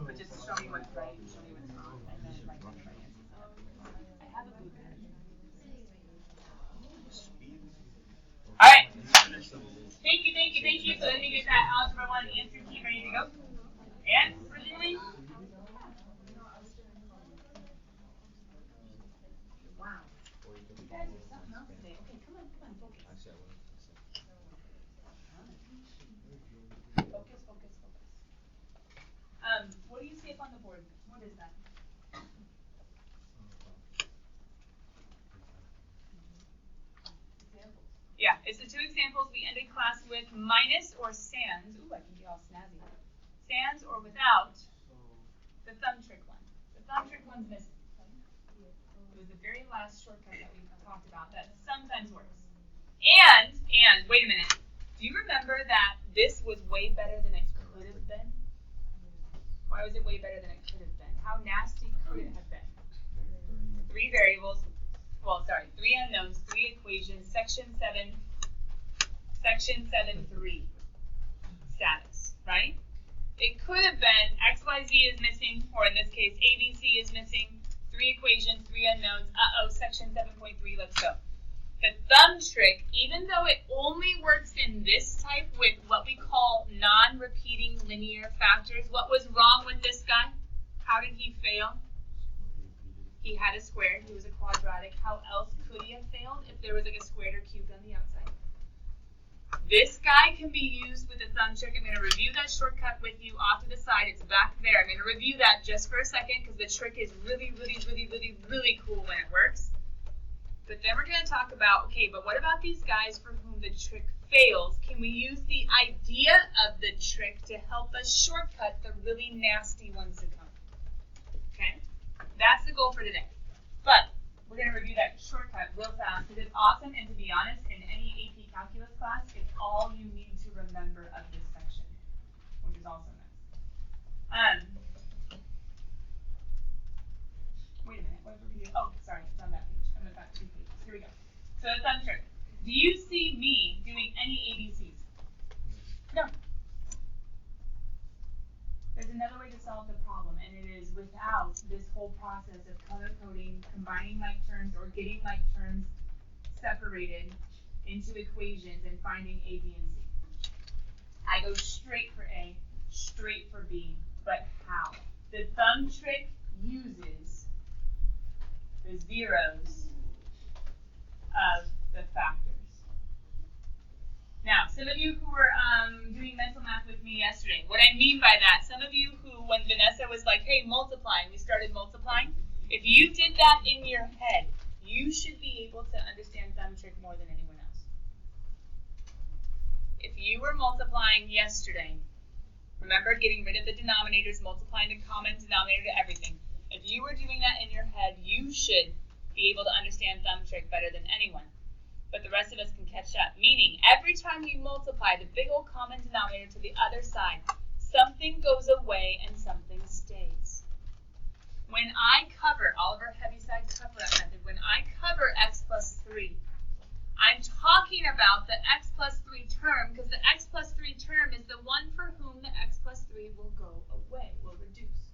But just show me what's right and show me what's wrong, and then write the right answers down. I have a blue pen. All right. Thank you. So let me get that algebra 1 answer key ready to go. And presuming. Wow. You guys are something else today. Okay, come on, focus. Focus. What do you see up on the board? What is that? Examples. Yeah, it's the 2 examples we ended class with: minus or sans. Ooh, I can be all snazzy. Sans or without the thumb trick one. The thumb trick one's missing. It was the very last shortcut that we talked about that sometimes works. And wait a minute. Do you remember that this was way better than it could have been? Why was it way better than it could have been? How nasty could it have been? 3 variables. 3 unknowns, 3 equations, section 7, 3 status, right? It could have been XYZ is missing, or in this case, ABC is missing, 3 equations, 3 unknowns, section 7.3, let's go. The thumb trick, even though it only works in this type with what we call non-repeating linear factors, what was wrong with this guy? How did he fail? He had a square, he was a quadratic. How else could he have failed if there was like a squared or cubed on the outside? This guy can be used with a thumb trick. I'm going to review that shortcut with you off to the side. It's back there. I'm going to review that just for a second because the trick is really cool when it works. But then we're going to talk about, okay, but what about these guys for whom the trick fails? Can we use the idea of the trick to help us shortcut the really nasty ones to come? Okay? That's the goal for today. But we're going to review that shortcut real fast because it's awesome, and to be honest, in any AP Calculus class, it's all you need to remember of this section, which is also nice. Wait a minute, what did we do? Oh, sorry, it's on that page. I'm going to back 2 pages. Here we go. So the thumb trick. Do you see me doing any ABCs? No. There's another way to solve the problem, and it is without this whole process of color coding, combining like terms, or getting like terms separated into equations and finding A, B, and C. I go straight for A, straight for B, but how? The thumb trick uses the zeros of the factors. Now, some of you who were doing mental math with me yesterday, what I mean by that, some of you who, when Vanessa was like, hey, multiply, and we started multiplying, if you did that in your head, you should be able to understand thumb trick more than anyone else. If you were multiplying yesterday, remember getting rid of the denominators, multiplying the common denominator to everything. If you were doing that in your head, you should be able to understand thumb trick better than anyone. But the rest of us can catch up. Meaning, every time we multiply the big old common denominator to the other side, something goes away and something stays. When I cover, all of our Heaviside cover-up method, when I cover x plus 3, I'm talking about the x plus 3 term, because the x plus 3 term is the one for whom the x plus 3 will go away, will reduce.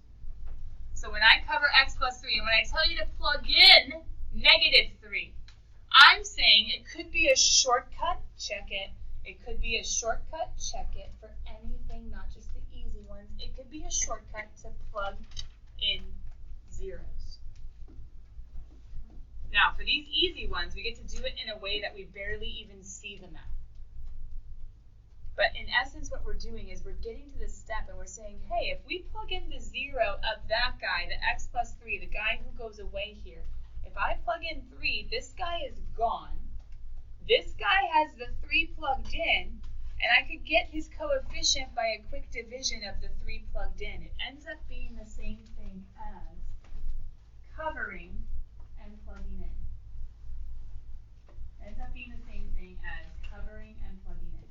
So when I cover x plus 3, and when I tell you to plug in negative 3, I'm saying it could be a shortcut, check it. It could be a shortcut, check it, for anything, not just the easy ones. It could be a shortcut to plug in zeros. Now, for these easy ones, we get to do it in a way that we barely even see the math. But in essence, what we're doing is we're getting to this step and we're saying, hey, if we plug in the 0 of that guy, the x plus 3, the guy who goes away here, if I plug in 3, this guy is gone. This guy has the 3 plugged in, and I could get his coefficient by a quick division of the 3 plugged in. It ends up being the same thing as covering and plugging in. It ends up being the same thing as covering and plugging in.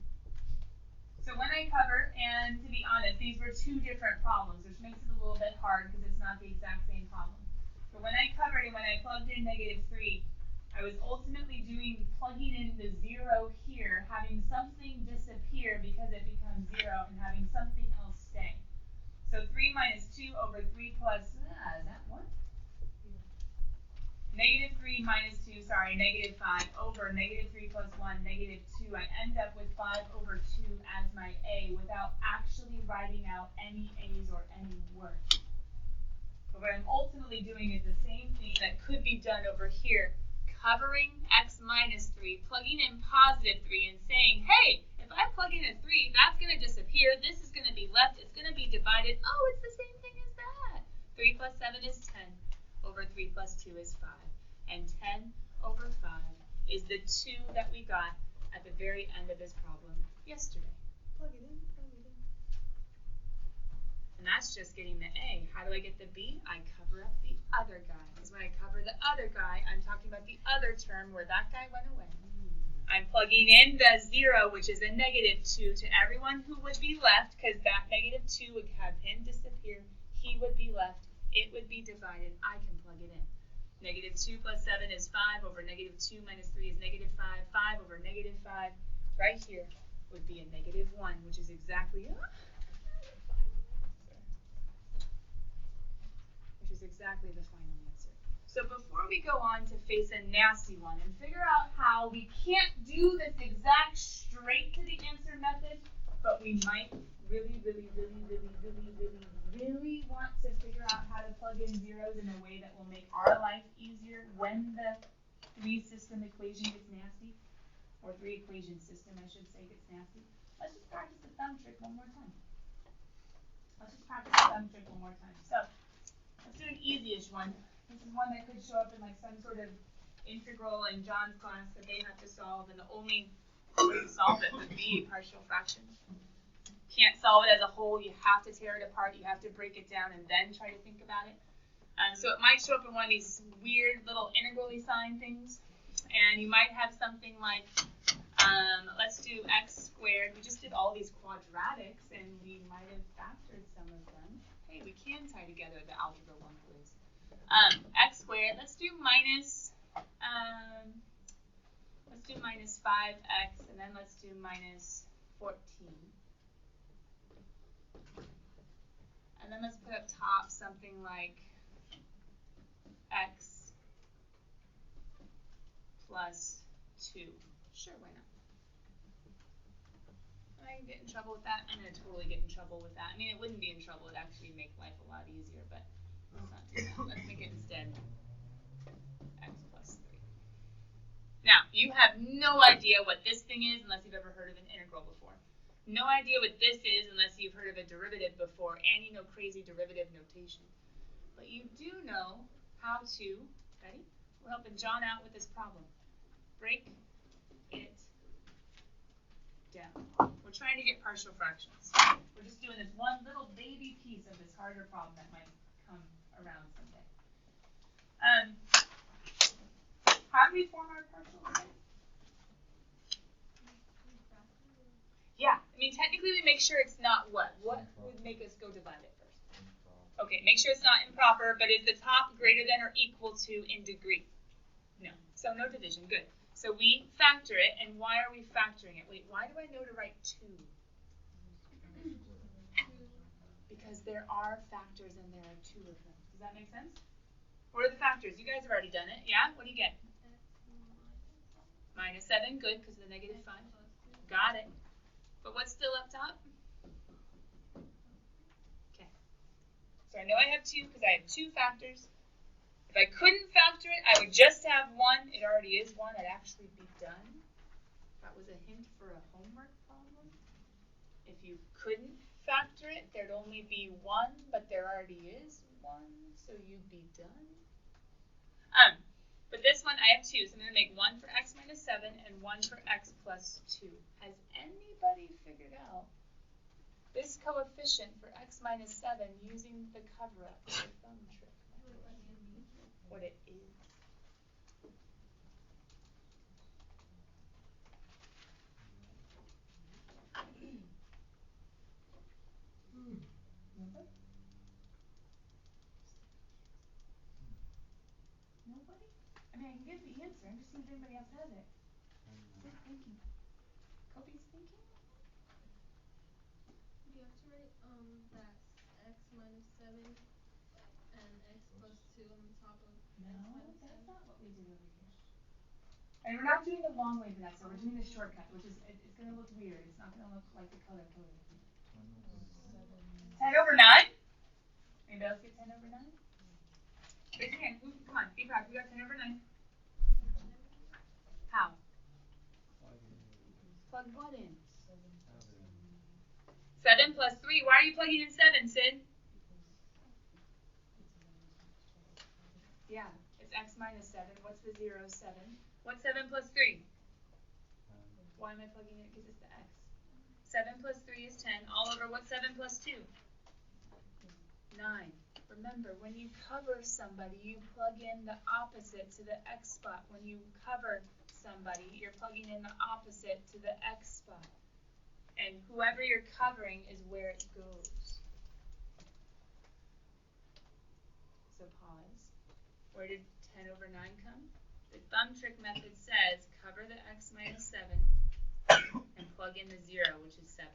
So when I cover, and to be honest, these were 2 different problems, which makes it a little bit hard because it's not the exact same problem. But when I covered it, when I plugged in -3, I was ultimately plugging in the 0 here, having something disappear because it becomes 0, and having something else stay. So 3 minus 2 over 3 plus, is that 1? -3 minus 2, sorry, -5 over -3 plus 1, -2. I end up with 5 over 2 as my A without actually writing out any A's or any work. But what I'm ultimately doing is the same thing that could be done over here, covering x minus 3, plugging in positive 3 and saying, hey, if I plug in a 3, that's going to disappear. This is going to be left. It's going to be divided. Oh, it's the same thing as that. 3 plus 7 is 10 over 3 plus 2 is 5. And 10 over 5 is the 2 that we got at the very end of this problem yesterday. Plug it in, plug it in. And that's just getting the A. How do I get the B? I cover up the other guy. Because when I cover the other guy, I'm talking about the other term where that guy went away. I'm plugging in the 0, which is a -2, to everyone who would be left, because that -2 would have him disappear. He would be left. It would be divided. I can plug it in. -2 plus 7 is 5 over -2 minus 3 is -5. 5 over -5 right here would be a -1, which is exactly exactly the final answer. So before we go on to face a nasty one and figure out how we can't do this exact straight to the answer method, but we might really want to figure out how to plug in zeros in a way that will make our life easier when the 3-system equation gets nasty, or 3-equation system, I should say, gets nasty. Let's just practice the thumb trick one more time. So, let's do an easy-ish one. This is one that could show up in like some sort of integral in John's class that they have to solve, and the only way to solve it would be partial fraction. Can't solve it as a whole. You have to tear it apart. You have to break it down and then try to think about it. So it might show up in one of these weird little integrally sign things, and you might have something like, let's do x squared. We just did all these quadratics, and we might have factored some of them. Hey, we can tie together the algebra 1 quiz. X squared, let's do minus 5x, and then let's do minus 14. And then let's put up top something like x plus 2. Sure, why not? Am I going to get in trouble with that? I'm going to totally get in trouble with that. I mean, it wouldn't be in trouble. It would actually make life a lot easier, but let's not do that. Let's make it instead x plus 3. Now, you have no idea what this thing is unless you've ever heard of an integral before. No idea what this is unless you've heard of a derivative before, and you know crazy derivative notation. But you do know how to, ready? We're helping John out with this problem. Break it down. We're trying to get partial fractions. We're just doing this one little baby piece of this harder problem that might come around someday. How do we form our partials again? Yeah, I mean, technically we make sure it's not what? What would make us go divide it first? Okay, make sure it's not improper, but is the top greater than or equal to in degree? No. So no division, good. So we factor it, and why are we factoring it? Wait, why do I know to write 2? Because there are factors and there are 2 of them. Does that make sense? What are the factors? You guys have already done it, yeah? What do you get? Minus 7, good, because of the -5. Got it. But what's still up top? Okay. So I know I have 2 because I have 2 factors. If I couldn't factor it, I would just have 1. It already is 1. I'd actually be done. That was a hint for a homework problem. If you couldn't factor it, there'd only be 1, but there already is 1, so you'd be done. But this one, I have 2, so I'm going to make 1 for x minus 7 and 1 for x plus 2. Has anybody figured out this coefficient for x minus 7 using the cover-up, the thumb trick? What it is? I mean, I can give the answer. I'm just seeing if anybody else has it. Good thinking. Kobe's thinking? Do you have to write that x minus 7 and x plus 2 on the top of x minus 7? No, that's not what we did over here. And we're not doing the long way, Vanessa. We're doing the shortcut, which is, it's going to look weird. It's not going to look like the color coded. 10 over 9? Anybody else get 10 over 9? Raise your hand. Come on, be proud. We got 10 over 9. How? Plug what in? 7 plus 3. Why are you plugging in 7, Sid? Yeah, it's x minus 7. What's the 0? 7. What's 7 plus 3? Why am I plugging in? Because it's the x. 7 plus 3 is 10. All over what's 7 plus 2? 9. Remember, when you cover somebody, you plug in the opposite to the x spot. When you cover somebody, you're plugging in the opposite to the x spot. And whoever you're covering is where it goes. So pause. Where did 10 over 9 come? The thumb trick method says cover the x minus 7 and plug in the 0, which is 7.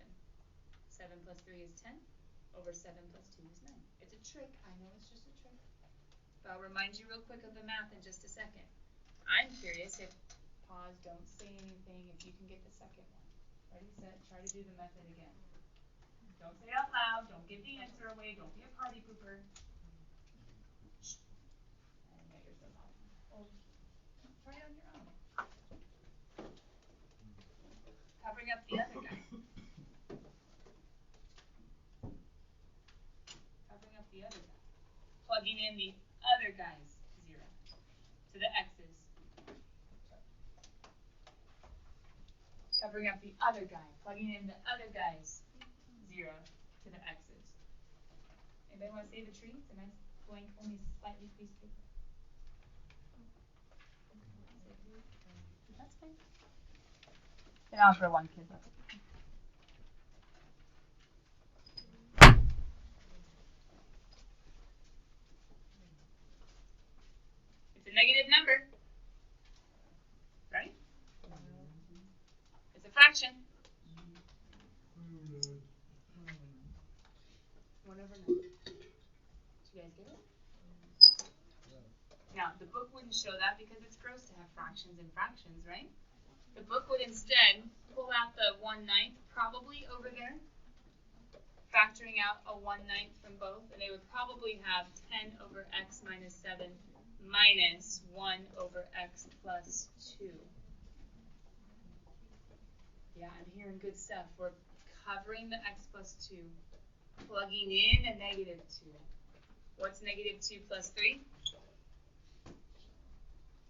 7 plus 3 is 10. Over 7 plus 2 is 9. It's a trick. I know it's just a trick. But I'll remind you real quick of the math in just a second. I'm curious if, pause, don't say anything, if you can get the second one. Ready, set, try to do the method again. Don't say it out loud. Don't give the answer away. Don't be a party pooper. Shh. And get yourself out. Oh, try it on your own. Covering up the other guy. Covering up the other guy. Plugging in the other guy's 0 to the x's. Covering up the other guy. Plugging in the other guy's 0 to the x's. Anybody want to say the tree? It's a nice blank, only slightly creased paper. That's fine. And I'll for one kid left. It's a negative number, right? It's a fraction. 1 over 9. Did you guys get it? Now, the book wouldn't show that because it's gross to have fractions and fractions, right? The book would instead pull out the 1/9 probably over there, factoring out a 1/9 from both, and they would probably have 10 over x minus 7 minus 1 over x plus 2. Yeah, I'm hearing good stuff. We're covering the x plus 2, plugging in a negative 2. What's negative 2 plus 3?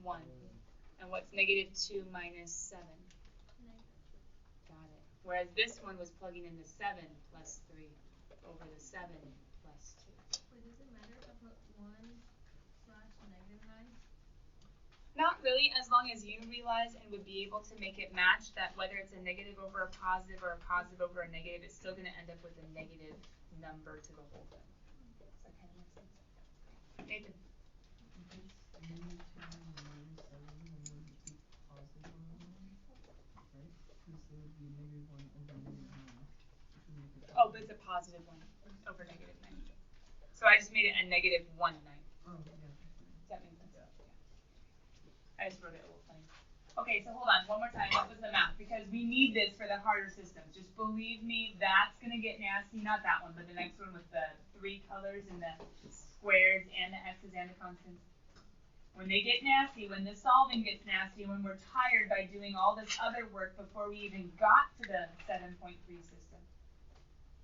1. And what's negative 2 minus 7? Got it. Whereas this one was plugging in the 7 plus 3 over the 7 plus 2. Wait, does it matter if I put 1/-9? Not really, as long as you realize and would be able to make it match that whether it's a negative over a positive or a positive over a negative, it's still going to end up with a negative number to the whole thing. Does that kind of make sense? Nathan? Oh, but it's a positive 1 over negative 9. So I just made it a negative 1/9. Oh, yeah. Does that make sense? Yeah. I just wrote it a little funny. Okay, so hold on. One more time. What was the math? Because we need this for the harder systems. Just believe me, that's going to get nasty. Not that one, but the next one with the 3 colors and the squares and the x's and the constants. When they get nasty, when the solving gets nasty, when we're tired by doing all this other work before we even got to the 7.3 system,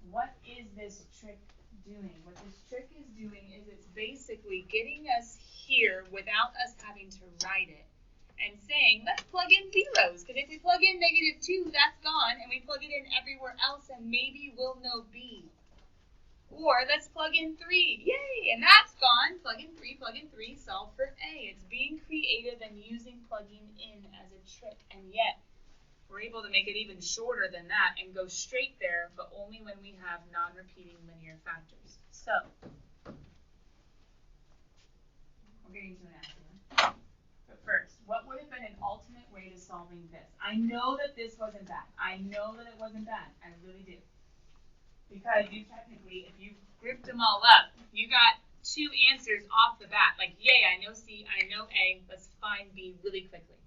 what is this trick doing? What this trick is doing is it's basically getting us here without us having to write it and saying, let's plug in zeros, because if we plug in negative 2, that's gone, and we plug it in everywhere else, and maybe we'll know B. Or let's plug in 3, yay, and that's gone. Plug in 3, solve for A. It's being creative and using plugging in as a trick, and yet we're able to make it even shorter than that and go straight there, but only when we have non-repeating linear factors. So, we're getting to an answer. But been an alternate way to solving this. I know that this wasn't bad. I know that it wasn't bad. I really do. Because you technically, if you grouped them all up, you got two answers off the bat. Like, yay, I know C, I know A, let's find B really quickly.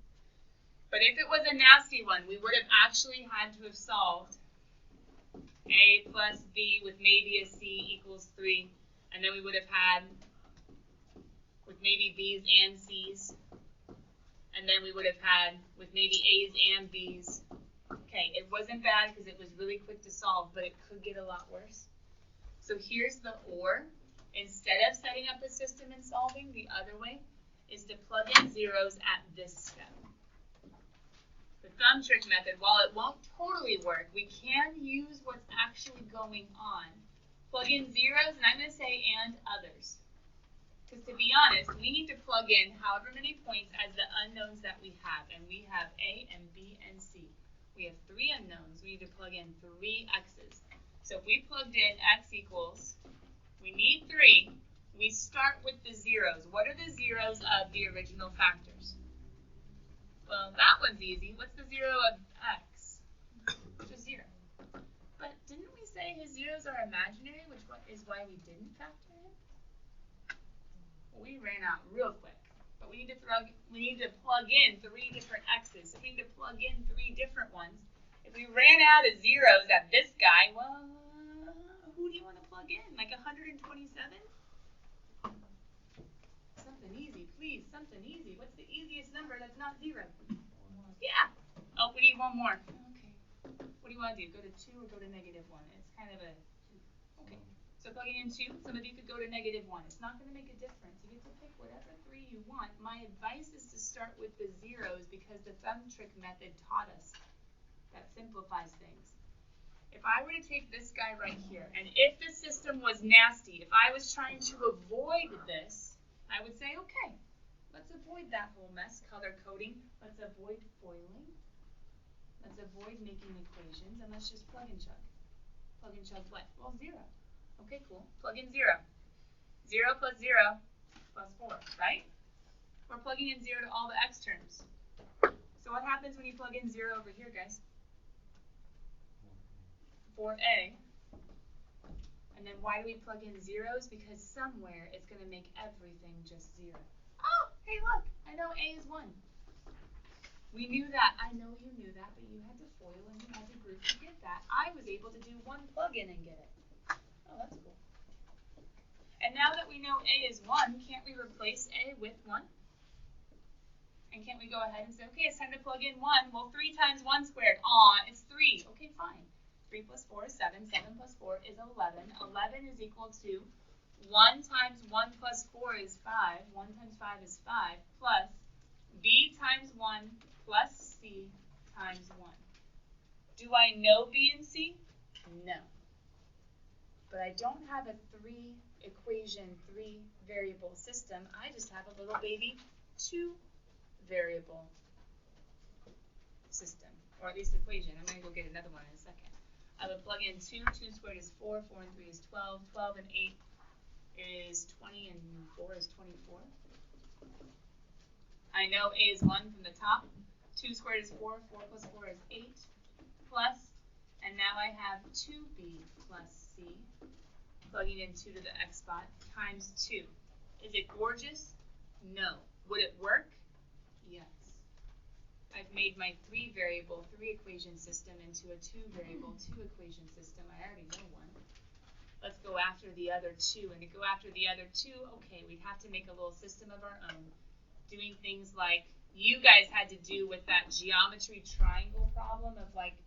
But if it was a nasty one, we would have actually had to have solved A plus B with maybe a C equals 3. And then we would have had with maybe B's and C's. And then we would have had with maybe A's and B's. Okay, it wasn't bad because it was really quick to solve, but it could get a lot worse. So here's the or. Instead of setting up a system and solving, the other way is to plug in zeros at this step. The thumb trick method, while it won't totally work, we can use what's actually going on. Plug in zeros, and I'm going to say and others. Because to be honest, we need to plug in however many points as the unknowns that we have. And we have A and B and C. We have 3 unknowns. We need to plug in 3 x's. So if we plugged in x equals, we need 3. We start with the zeros. What are the zeros of the original factors? Well, that one's easy. What's the 0 of x? Just 0. But didn't we say his zeros are imaginary, which is why we didn't factor in? Well, we ran out real quick. But we need to plug in 3 different x's. So we need to plug in 3 different ones. If we ran out of zeros at this guy, well, who do you want to plug in? Like 127? Something easy, please. Something easy. What's the easiest number that's not 0? Yeah. Oh, we need one more. Okay. What do you want to do? Go to 2 or go to -1? It's kind of a... Okay. So plugging in 2, some of you could go to -1. It's not going to make a difference. You get to pick whatever 3 you want. My advice is to start with the zeros because the thumb trick method taught us. That simplifies things. If I were to take this guy right here, and if the system was nasty, if I was trying to avoid this, I would say, okay, let's avoid that whole mess, color coding. Let's avoid foiling. Let's avoid making equations, and let's just plug and chug. Plug and chug what? Well, 0. Okay, cool. Plug in 0. 0 plus 0 plus 4, right? We're plugging in 0 to all the x terms. So what happens when you plug in 0 over here, guys? 4a. And then why do we plug in zeros? Because somewhere it's going to make everything just 0. Oh, hey, look. I know a is 1. We knew that. I know you knew that, but you had to FOIL and you had to group to get that. I was able to do one plug-in and get it. Oh, that's cool. And now that we know a is 1, can't we replace a with 1? And can't we go ahead and say, okay, it's time to plug in 1. Well, 3 times 1 squared. Aw, it's 3. Okay, fine. 3 plus 4 is 7. 7 plus 4 is 11. 11 is equal to 1 times 1 plus 4 is 5. 1 times 5 is 5 plus b times 1 plus c times 1. Do I know b and c? No. But I don't have a 3 equation, 3 variable system. I just have a little baby 2 variable system, or at least equation. I'm going to go get another one in a second. I would plug in 2. 2 squared is 4. 4 and 3 is 12. 12 and 8 is 20, and 4 is 24. I know a is 1 from the top. 2 squared is 4. 4 plus 4 is 8. Plus, and now I have 2b plus c. Plugging in 2 to the x spot times 2. Is it gorgeous? No. Would it work? Yes. I've made my 3 variable, 3 equation system into a 2 variable, 2 equation system. I already know one. Let's go after the other 2. And to go after the other 2, okay, we'd have to make a little system of our own. Doing things like you guys had to do with that geometry triangle problem of like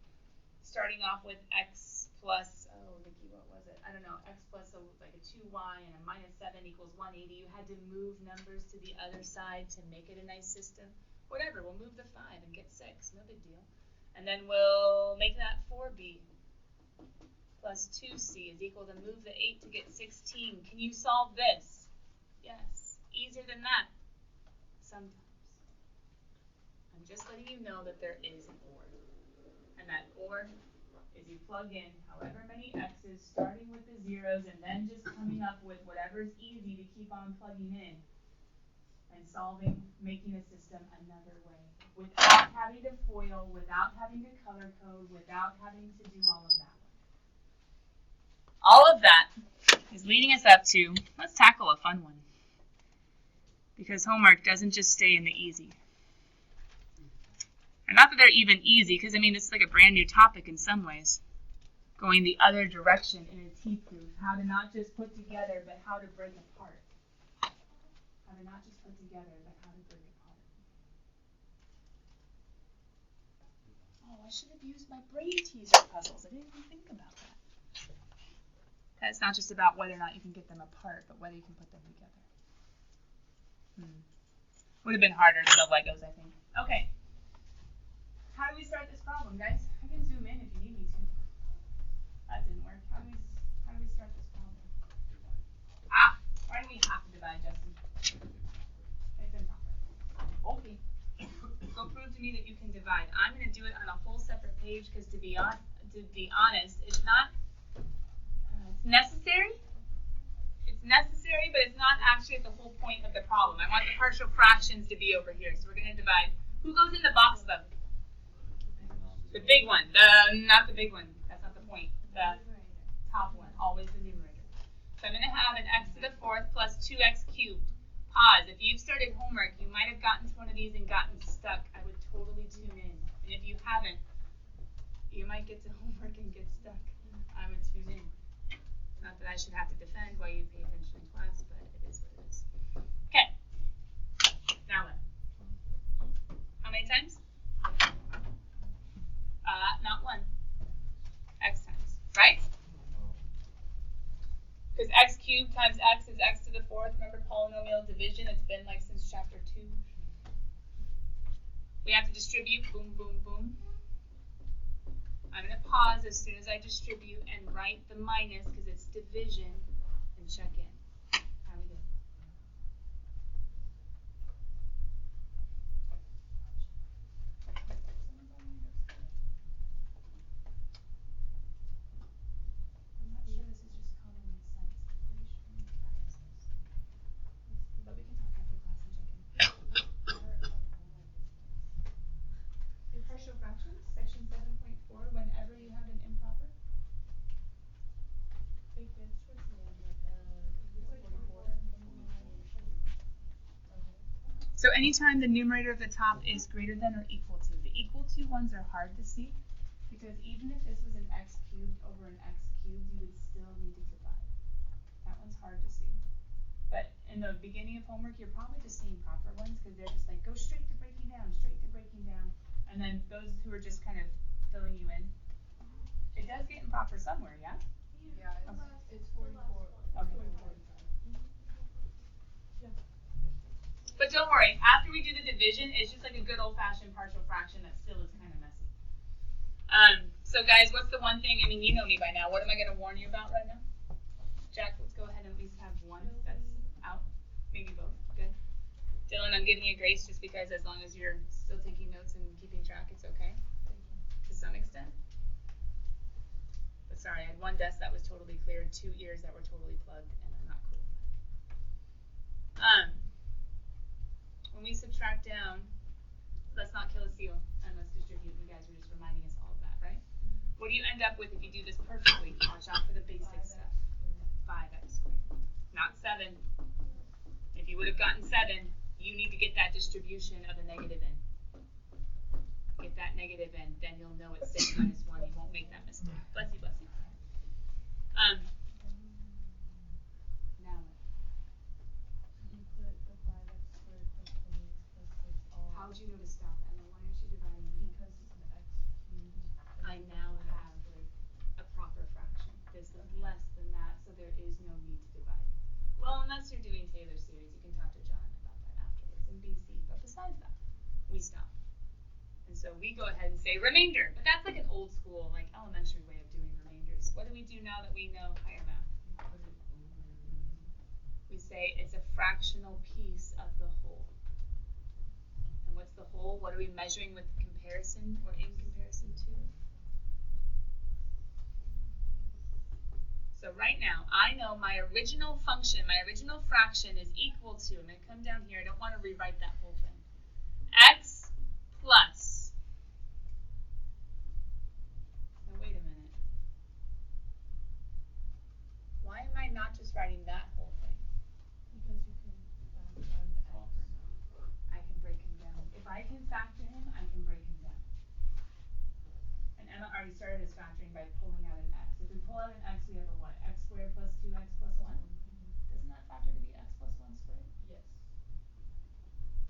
starting off with x plus, oh, Nikki, what was it? I don't know, x plus like a 2y and a minus 7 equals 180. You had to move numbers to the other side to make it a nice system. Whatever, we'll move the 5 and get 6, no big deal. And then we'll make that 4b plus 2c is equal to move the 8 to get 16. Can you solve this? Yes. Easier than that? Sometimes. I'm just letting you know that there is an OR. And that OR is you plug in however many x's, starting with the zeros, and then just coming up with whatever's easy to keep on plugging in. and solving, making a system another way, without having to FOIL, without having to color code, without having to do all of that. All of that is leading us up to, let's tackle a fun one. Because homework doesn't just stay in the easy. And not that they're even easy, because I mean, this is like a brand new topic in some ways. Going the other direction in a T-proof. How to not just put together, but how to break apart. How to not just put together, but how to break apart. Oh, I should have used my brain teaser puzzles. I didn't even think about that. That's not just about whether or not you can get them apart, but whether you can put them together. Would have been harder than the Legos, I think. Okay. How do we start this problem, guys? I can zoom in if you need me to. That didn't work. How do we start this problem? Why do we have to divide, Justin? It's improper. Okay. Go prove to me that you can divide. I'm going to do it on a whole separate page because to be honest, it's not necessary. It's necessary, but it's not actually the whole point of the problem. I want the partial fractions to be over here. So we're going to divide. Who goes in the box though? The big one. Not the big one. That's not the point. The top one. Always the numerator. So I'm going to have an x to the fourth plus 2x cubed. Pause. If you've started homework, you might have gotten to one of these and gotten stuck. I would totally tune in. And if you haven't, you might get to homework and get stuck. I would tune in. Not that I should have to defend why you pay attention in class, but it is what it is. Okay. Now what? How many times? Not one. X times, right? Because x cubed times x is x to the fourth. Remember polynomial division? It's been like since chapter 2. We have to distribute. Boom, boom, boom. I'm going to pause as soon as I distribute and write the minus because it's division and check in. How we do? I'm not sure this is just common sense. I'm pretty sure we practice this. But we can talk after class and check in. In partial fractions, section 7.4, whenever you have an improper. It gets towards the end, like 44. So anytime the numerator of the top is greater than or equal to. The equal to ones are hard to see because even if this was an x cubed over an x cubed, you would still need to divide. That one's hard to see. But in the beginning of homework, you're probably just seeing proper ones because they're just like, go straight to breaking down, straight to breaking down. And then those who are just kind of filling you in. It does get improper somewhere, yeah? Yeah, it's 44. Okay. 44. Yeah. But don't worry, after we do the division, it's just like a good old-fashioned partial fraction that still is kind of messy. So guys, what's the one thing, I mean, you know me by now. What am I going to warn you about right now? Jack, let's go ahead and at least have one that's out. Maybe both. Good. Dylan, I'm giving you grace just because as long as you're still taking notes and keeping track, it's okay. To some extent. But sorry, I had one desk that was totally clear and 2 ears that were totally plugged, and I'm not cool with that. When we subtract down, let's not kill a seal and let's distribute. You guys were just reminding us all of that, right? Mm-hmm. What do you end up with if you do this perfectly? Watch out for the basic stuff. 5x squared. Not 7. If you would have gotten 7, you need to get that distribution of a negative in. Get that negative in, then you'll know it's 6 minus 1. You won't make that mistake. Bless you, bless you. Now what? You put the 5x squared plus 20x plus 6 all. How would you know to stop, Emma? Why aren't you dividing? Because it's an x cubed. I now have a proper fraction. This is less than that, so there is no need to divide. Well, unless you're doing Taylor series, you can talk to John about that afterwards in BC. But besides that, we stop. And so we go ahead and say remainder. But that's like an old school, like elementary way of doing remainders. What do we do now that we know higher math? We say it's a fractional piece of the whole. And what's the whole? What are we measuring with comparison or in comparison to? So So right now, I know my original function, my original fraction is equal to, I'm going to come down here, I don't want to rewrite that whole thing, x plus, now wait a minute, why am I not just writing that whole thing? Because you can factor on x. I can break him down. If I can factor him, I can break him down. And Emma already started his factoring by pulling out an x. If we pull out an x, we have a what? X squared plus 2x plus 1? Doesn't that factor to be x plus 1 squared? Yes.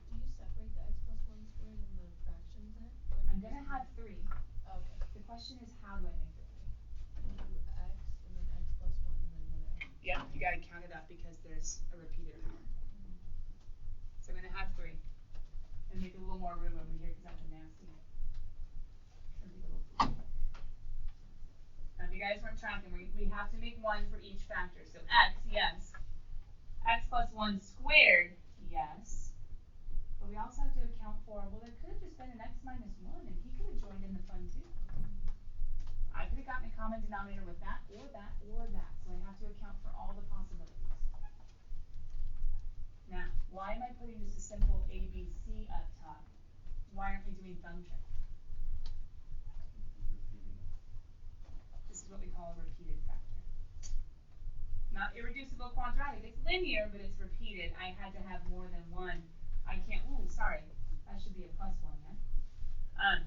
Do you separate the x plus 1 squared in the fractions then? Or I'm going to have 3. Okay. The question is, how do I make the 3? You do x and then x plus 1 and then another x. Yeah, you got to count it up because there's a repeated power. So I'm going to have 3. And make a little more room over here because that's a nasty, trippy little food. Now, if you guys weren't tracking, we have to make 1 for each factor. So x, yes. X plus 1 squared, yes. But we also have to account for, well, there could have just been an x minus 1, and he could have joined in the fun too. I could have gotten a common denominator with that, or that, or that. So I have to account for all the possibilities. Now, why am I putting just a simple A, B, C up top? Why aren't we doing thumb trick? This is what we call a repeated factor. Not irreducible quadratic. It's linear, but it's repeated. I had to have more than 1. I can't, sorry. That should be a plus 1 then.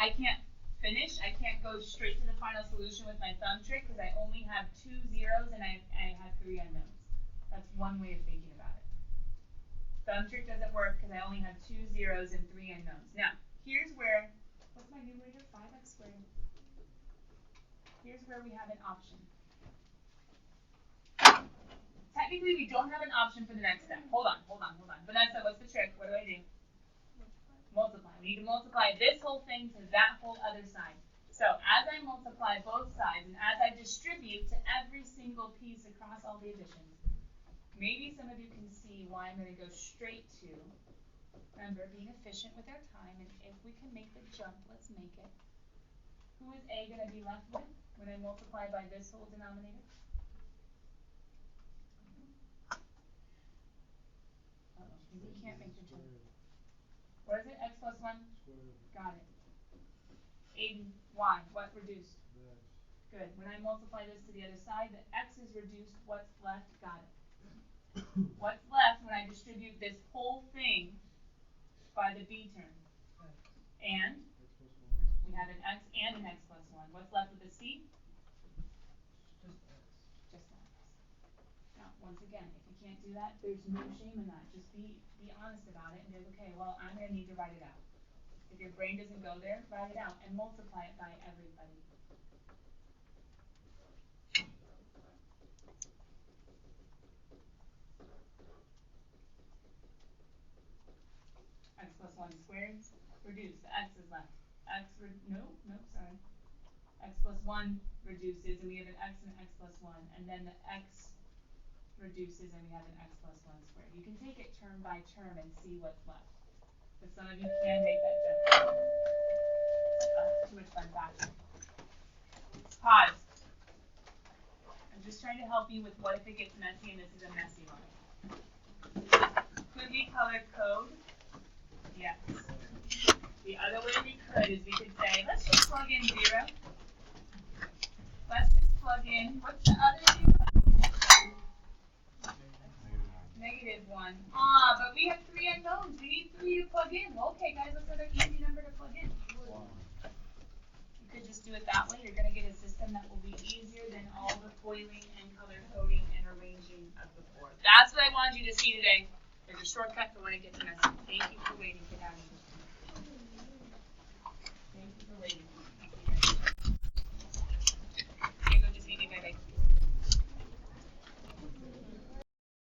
I can't finish. I can't go straight to the final solution with my thumb trick because I only have 2 zeros and I have 3 unknowns. That's one way of thinking about it. Thumb trick doesn't work because I only have 2 zeros and 3 unknowns. Now, here's where, what's my numerator? 5x squared. Here's where we have an option. Technically, we don't have an option for the next step. Hold on. Vanessa, what's the trick? What do I do? Multiply. We need to multiply this whole thing to that whole other side. So as I multiply both sides and as I distribute to every single piece across all the additions, maybe some of you can see why I'm going to go straight to, remember, being efficient with our time, and if we can make the jump, let's make it. Who is A going to be left with when I multiply by this whole denominator? Maybe we can't make the jump. What is it? X plus 1? Squared. Got it. Aiden, y, what reduced? X. Good. When I multiply this to the other side, the x is reduced. What's left? Got it. What's left when I distribute this whole thing by the b term? X. And? X plus 1. We have an x and an x plus 1. What's left with the c? Just x. Just x. Now, once again, if you can't do that, there's no shame in that. Just be honest about it and be like, okay, well, I'm going to need to write it out. If your brain doesn't go there, write it out and multiply it by everybody. X plus 1 squared, reduce, the x is left. Sorry. X plus 1 reduces, and we have an x and an x plus 1, and then the x reduces, and we have an x plus 1 squared. You can take it term by term and see what's left. But some of you can make that jump. Too much fun factor. Pause. I'm just trying to help you with what if it gets messy, and this is a messy one. Could we color code? Yes. The other way we could is we could say, let's just plug in 0. Let's just plug in, what's the other 0? -1. But we have 3 unknowns. We need 3 to plug in. Well, okay, guys, what's another easy number to plug in? 1. You could just do it that way. You're going to get a system that will be easier than all the foiling and color coding and arranging of the board. That's what I wanted you to see today. There's a shortcut for when it gets messy. Thank you for waiting for having me. Thank you for waiting.